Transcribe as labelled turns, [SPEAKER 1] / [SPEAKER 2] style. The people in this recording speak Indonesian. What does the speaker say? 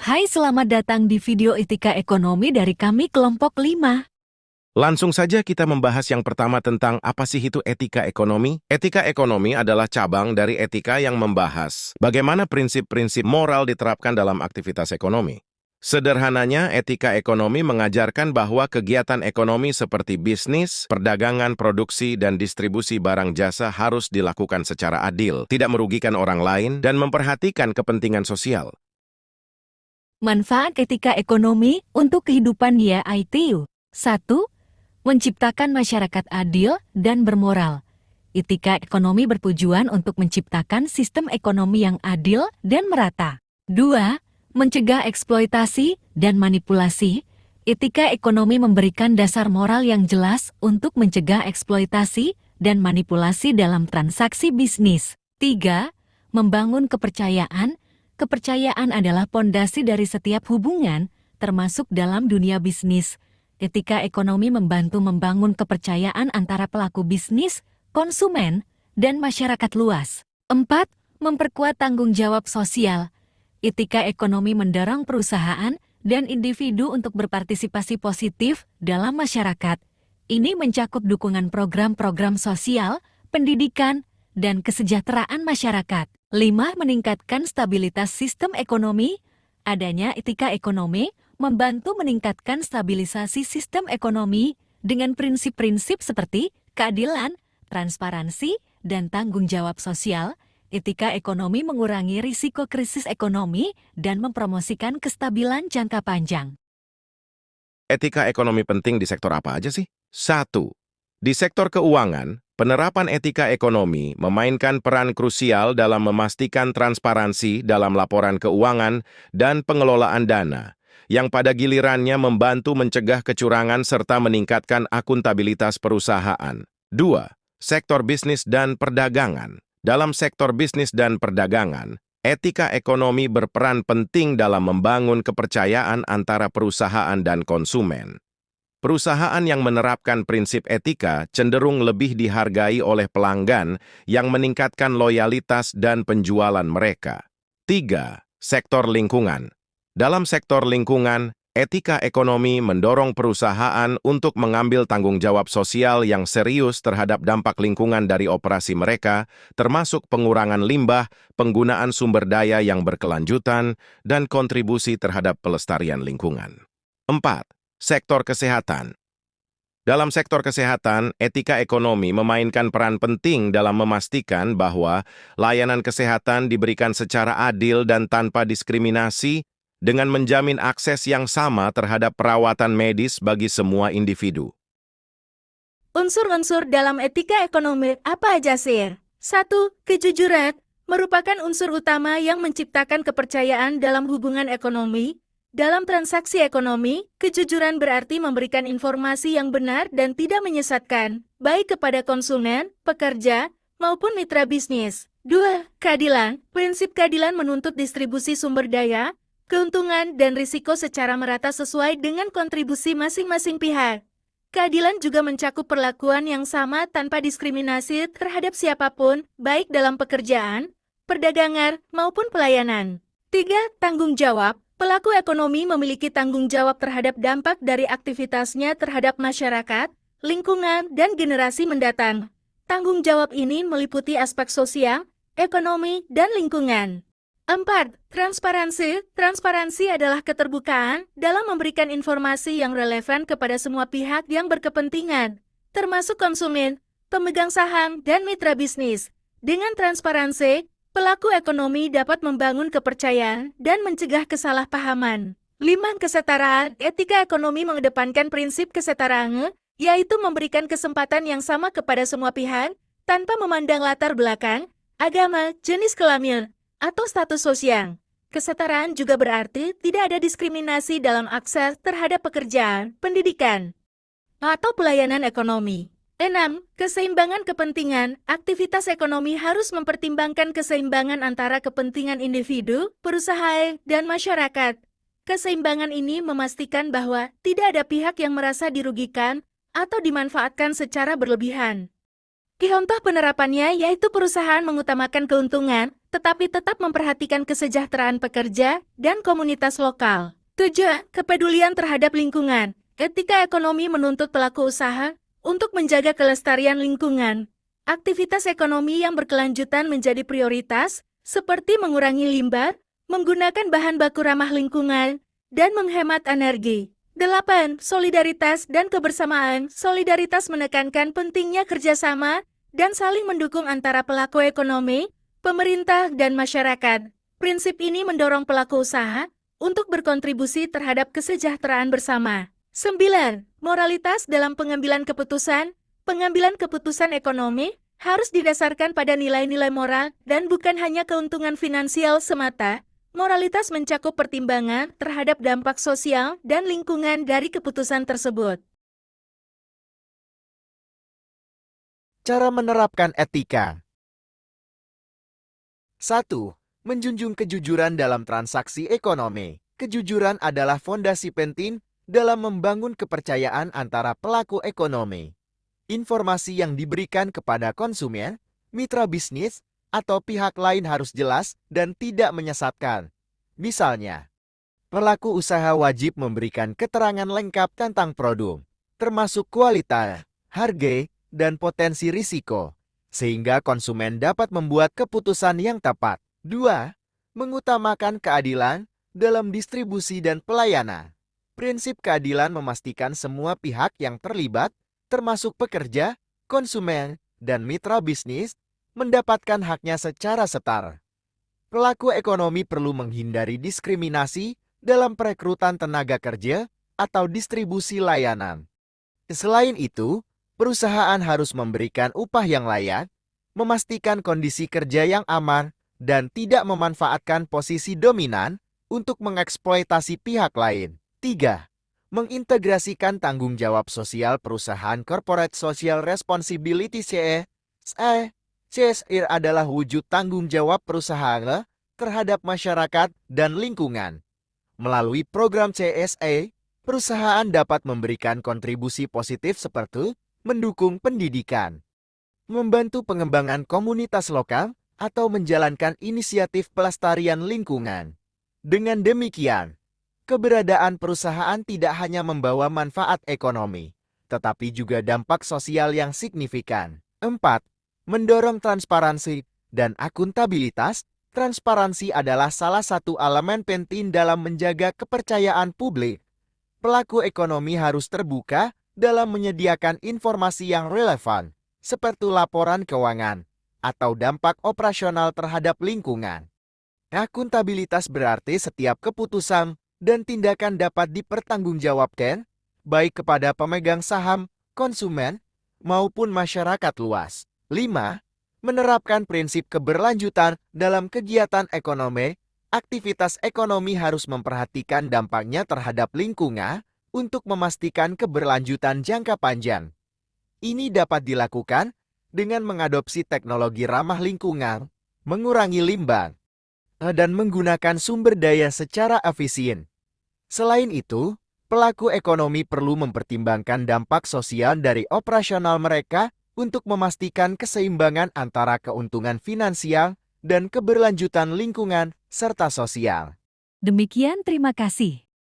[SPEAKER 1] Hai, selamat datang di video Etika Ekonomi dari kami kelompok 5.
[SPEAKER 2] Langsung saja kita membahas yang pertama tentang apa sih itu etika ekonomi. Etika ekonomi adalah cabang dari etika yang membahas bagaimana prinsip-prinsip moral diterapkan dalam aktivitas ekonomi. Sederhananya, etika ekonomi mengajarkan bahwa kegiatan ekonomi seperti bisnis, perdagangan, produksi, dan distribusi barang jasa harus dilakukan secara adil, tidak merugikan orang lain, dan memperhatikan kepentingan sosial.
[SPEAKER 1] Manfaat etika ekonomi untuk kehidupan yaitu 1. Menciptakan masyarakat adil dan bermoral. Etika ekonomi bertujuan untuk menciptakan sistem ekonomi yang adil dan merata. 2. Mencegah eksploitasi dan manipulasi. Etika ekonomi memberikan dasar moral yang jelas untuk mencegah eksploitasi dan manipulasi dalam transaksi bisnis. 3. Membangun kepercayaan. Kepercayaan adalah pondasi dari setiap hubungan, termasuk dalam dunia bisnis. Etika ekonomi membantu membangun kepercayaan antara pelaku bisnis, konsumen, dan masyarakat luas. 4. Memperkuat tanggung jawab sosial. Etika ekonomi mendorong perusahaan dan individu untuk berpartisipasi positif dalam masyarakat. Ini mencakup dukungan program-program sosial, pendidikan, dan kesejahteraan masyarakat. 5. Meningkatkan stabilitas sistem ekonomi. Adanya etika ekonomi membantu meningkatkan stabilisasi sistem ekonomi dengan prinsip-prinsip seperti keadilan, transparansi, dan tanggung jawab sosial. Etika ekonomi mengurangi risiko krisis ekonomi dan mempromosikan kestabilan jangka panjang.
[SPEAKER 2] Etika ekonomi penting di sektor apa aja sih? 1. Di sektor keuangan, penerapan etika ekonomi memainkan peran krusial dalam memastikan transparansi dalam laporan keuangan dan pengelolaan dana, yang pada gilirannya membantu mencegah kecurangan serta meningkatkan akuntabilitas perusahaan. 2. Sektor bisnis dan perdagangan. Dalam sektor bisnis dan perdagangan, etika ekonomi berperan penting dalam membangun kepercayaan antara perusahaan dan konsumen. Perusahaan yang menerapkan prinsip etika cenderung lebih dihargai oleh pelanggan yang meningkatkan loyalitas dan penjualan mereka. 3. Sektor lingkungan. Dalam sektor lingkungan, etika ekonomi mendorong perusahaan untuk mengambil tanggung jawab sosial yang serius terhadap dampak lingkungan dari operasi mereka, termasuk pengurangan limbah, penggunaan sumber daya yang berkelanjutan, dan kontribusi terhadap pelestarian lingkungan. 4. Sektor kesehatan. Dalam sektor kesehatan, etika ekonomi memainkan peran penting dalam memastikan bahwa layanan kesehatan diberikan secara adil dan tanpa diskriminasi, dengan menjamin akses yang sama terhadap perawatan medis bagi semua individu.
[SPEAKER 3] Unsur-unsur dalam etika ekonomi apa aja sih? 1. Kejujuran merupakan unsur utama yang menciptakan kepercayaan dalam hubungan ekonomi. Dalam transaksi ekonomi, kejujuran berarti memberikan informasi yang benar dan tidak menyesatkan, baik kepada konsumen, pekerja, maupun mitra bisnis. 2. Keadilan. Prinsip keadilan menuntut distribusi sumber daya, keuntungan dan risiko secara merata sesuai dengan kontribusi masing-masing pihak. Keadilan juga mencakup perlakuan yang sama tanpa diskriminasi terhadap siapapun, baik dalam pekerjaan, perdagangan, maupun pelayanan. 3. Tanggung jawab. Pelaku ekonomi memiliki tanggung jawab terhadap dampak dari aktivitasnya terhadap masyarakat, lingkungan, dan generasi mendatang. Tanggung jawab ini meliputi aspek sosial, ekonomi, dan lingkungan. 4. Transparansi. Transparansi adalah keterbukaan dalam memberikan informasi yang relevan kepada semua pihak yang berkepentingan, termasuk konsumen, pemegang saham, dan mitra bisnis. Dengan transparansi, pelaku ekonomi dapat membangun kepercayaan dan mencegah kesalahpahaman. 5. Kesetaraan. Etika ekonomi mengedepankan prinsip kesetaraan, yaitu memberikan kesempatan yang sama kepada semua pihak, tanpa memandang latar belakang, agama, jenis kelamin, atau status sosial. Kesetaraan juga berarti tidak ada diskriminasi dalam akses terhadap pekerjaan, pendidikan, atau pelayanan ekonomi. 6. Keseimbangan kepentingan. Aktivitas ekonomi harus mempertimbangkan keseimbangan antara kepentingan individu, perusahaan, dan masyarakat. Keseimbangan ini memastikan bahwa tidak ada pihak yang merasa dirugikan atau dimanfaatkan secara berlebihan. Contoh penerapannya yaitu perusahaan mengutamakan keuntungan, tetapi tetap memperhatikan kesejahteraan pekerja dan komunitas lokal. 7. Kepedulian terhadap lingkungan. Etika ekonomi menuntut pelaku usaha untuk menjaga kelestarian lingkungan. Aktivitas ekonomi yang berkelanjutan menjadi prioritas, seperti mengurangi limbah, menggunakan bahan baku ramah lingkungan, dan menghemat energi. 8. Solidaritas dan kebersamaan. Solidaritas menekankan pentingnya kerjasama dan saling mendukung antara pelaku ekonomi, pemerintah, dan masyarakat. Prinsip ini mendorong pelaku usaha untuk berkontribusi terhadap kesejahteraan bersama. 9. Moralitas dalam pengambilan keputusan. Pengambilan keputusan ekonomi harus didasarkan pada nilai-nilai moral dan bukan hanya keuntungan finansial semata. Moralitas mencakup pertimbangan terhadap dampak sosial dan lingkungan dari keputusan tersebut.
[SPEAKER 4] Cara menerapkan etika. 1. Menjunjung kejujuran dalam transaksi ekonomi. Kejujuran adalah fondasi penting dalam membangun kepercayaan antara pelaku ekonomi. Informasi yang diberikan kepada konsumen, mitra bisnis, atau pihak lain harus jelas dan tidak menyesatkan. Misalnya, pelaku usaha wajib memberikan keterangan lengkap tentang produk, termasuk kualitas, harga, dan potensi risiko, sehingga konsumen dapat membuat keputusan yang tepat. 2. Mengutamakan keadilan dalam distribusi dan pelayanan. Prinsip keadilan memastikan semua pihak yang terlibat, termasuk pekerja, konsumen, dan mitra bisnis, mendapatkan haknya secara setara. Pelaku ekonomi perlu menghindari diskriminasi dalam perekrutan tenaga kerja atau distribusi layanan. Selain itu, perusahaan harus memberikan upah yang layak, memastikan kondisi kerja yang aman, dan tidak memanfaatkan posisi dominan untuk mengeksploitasi pihak lain. 3. Mengintegrasikan tanggung jawab sosial perusahaan. Corporate Social Responsibility CSR adalah wujud tanggung jawab perusahaan terhadap masyarakat dan lingkungan. Melalui program CSR, perusahaan dapat memberikan kontribusi positif seperti mendukung pendidikan, membantu pengembangan komunitas lokal, atau menjalankan inisiatif pelestarian lingkungan. Dengan demikian, keberadaan perusahaan tidak hanya membawa manfaat ekonomi, tetapi juga dampak sosial yang signifikan. 4. Mendorong transparansi dan akuntabilitas. Transparansi adalah salah satu elemen penting dalam menjaga kepercayaan publik. Pelaku ekonomi harus terbuka dalam menyediakan informasi yang relevan, seperti laporan keuangan atau dampak operasional terhadap lingkungan. Akuntabilitas berarti setiap keputusan dan tindakan dapat dipertanggungjawabkan, baik kepada pemegang saham, konsumen, maupun masyarakat luas. 5. Menerapkan prinsip keberlanjutan dalam kegiatan ekonomi. Aktivitas ekonomi harus memperhatikan dampaknya terhadap lingkungan untuk memastikan keberlanjutan jangka panjang. Ini dapat dilakukan dengan mengadopsi teknologi ramah lingkungan, mengurangi limbah, dan menggunakan sumber daya secara efisien. Selain itu, pelaku ekonomi perlu mempertimbangkan dampak sosial dari operasional mereka untuk memastikan keseimbangan antara keuntungan finansial dan keberlanjutan lingkungan serta sosial.
[SPEAKER 1] Demikian, terima kasih.